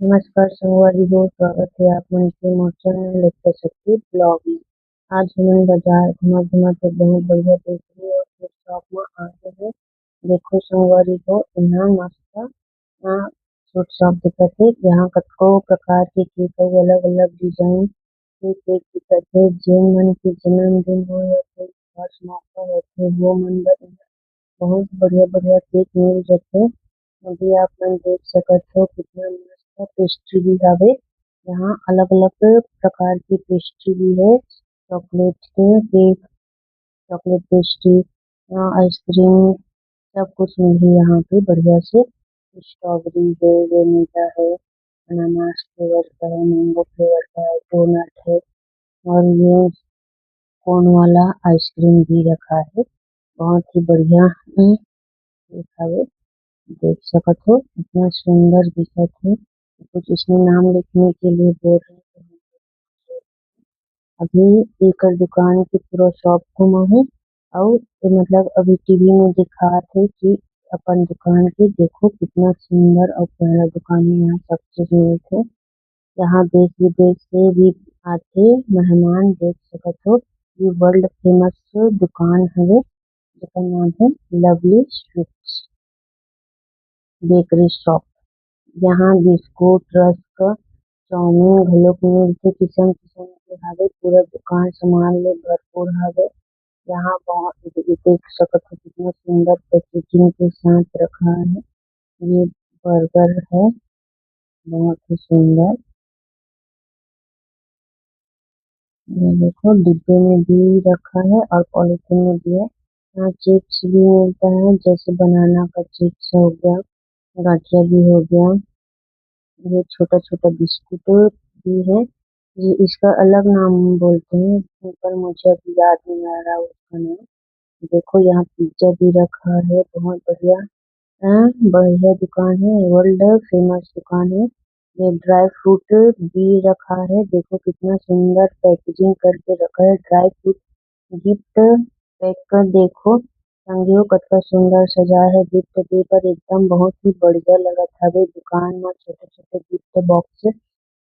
नमस्कार संगवारी हो, स्वागत है आप मन के मोर चैनल लेकर सकती ब्लॉग में। आज हमन बाजार घूमत-घूमत एक बहुत बढ़िया बेकरी और एक शॉप में आ गए हैं। देखो संगवारी हो, यहाँ मस्त सूट शॉप दिखत हे। यहाँ कतको प्रकार के केक अउ अलग-अलग डिज़ाइन के केक दिखत हे। जेन मन के जन्मदिन होए या कोई खास मौका होथे वो मन बर बहुत बढ़िया-बढ़िया केक मिल जाथे। अभी आप मन देख सकत हो कितना मस्त पेस्ट्री भी हवे। यहाँ अलग-अलग प्रकार की पेस्ट्री भी है। चॉकलेट के केक, चॉकलेट पेस्ट्री, आइसक्रीम सब कुछ मिलही यहाँ पे बढ़िया से। स्ट्रॉबेरी है, वेनिला है, अनानास फ्लेवर का है, मैंगो फ्लेवर का है, डोनट है और ये कोन वाला आइसक्रीम भी रखा है। बहुत ही बढ़िया केक हवे। देख सकत हो कितना सुंदर दिखत हे। कुछ इसमें नाम लिखने के लिए बोल रहे हैं। अभी एकर दुकान के पूरा शॉप घुमा है और मतलब अभी टीवी में दिखात हे कि अपन दुकान के देखो कितना सुंदर और प्यारा दुकान है। यहाँ सब चीज मिलथे। यहाँ देश विदेश से भी आथे मेहमान। देख सकत हो ये वर्ल्ड फेमस दुकान हवे जेकर नाम है लवली स्वीट्स बेकरी शॉप। यहाँ बिस्कुट, रस्क, चाउमीन घलोक मिलथे। किसम-किसम के हवे। पूरा दुकान सामान ले भरपूर हवे। यहाँ बहुत देख सकत हो कितना सुंदर पैकेजिंग के साथ रखा है। ये बर्गर है बहुत ही सुंदर। ये देखो डिब्बे में भी रखा है और पॉलिथीन में भी है। यहाँ चिप्स भी मिलता है जैसे बनाना का चिप्स हो गया, गाठिया भी हो गया। ये छोटा-छोटा बिस्कुट भी है। ये इसका अलग नाम बोलते हैं पर मुझे अभी याद नहीं आ रहा उसका नाम। देखो यहाँ पिज़्ज़ा भी रखा है बहुत बढ़िया। बढ़िया दुकान है, वर्ल्ड फेमस दुकान है। ये ड्राई फ्रूट भी रखा है। देखो कितना सुंदर पैकेजिंग करके रखा है। ड्राई फ्रूट गिफ्ट पैक कर देखो संगियो कतका सुंदर सजाए है। गिफ्ट दे बर एकदम बहुत ही बढ़िया लगत हवे। दुकान म छोटे-छोटे गिफ्ट बॉक्स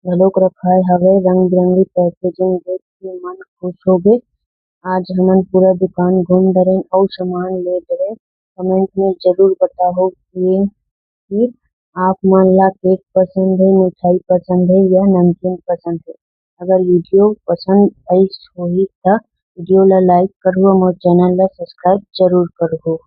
घलोक रखाए हवे। रंग-बिरंगी पैकेजिंग देख के मन खुश होगे। आज हमन पूरा दुकान घूम डरेन अउ सामान ले डरे। कमेंट में जरूर बताओ कि आप मन ला केक पसंद हे, मिठाई पसंद हे या नमकीन पसंद हे। अगर वीडियो पसंद आइस होही त वीडियो ला लाइक करहु और मोर चैनल ला सब्सक्राइब जरूर करहु।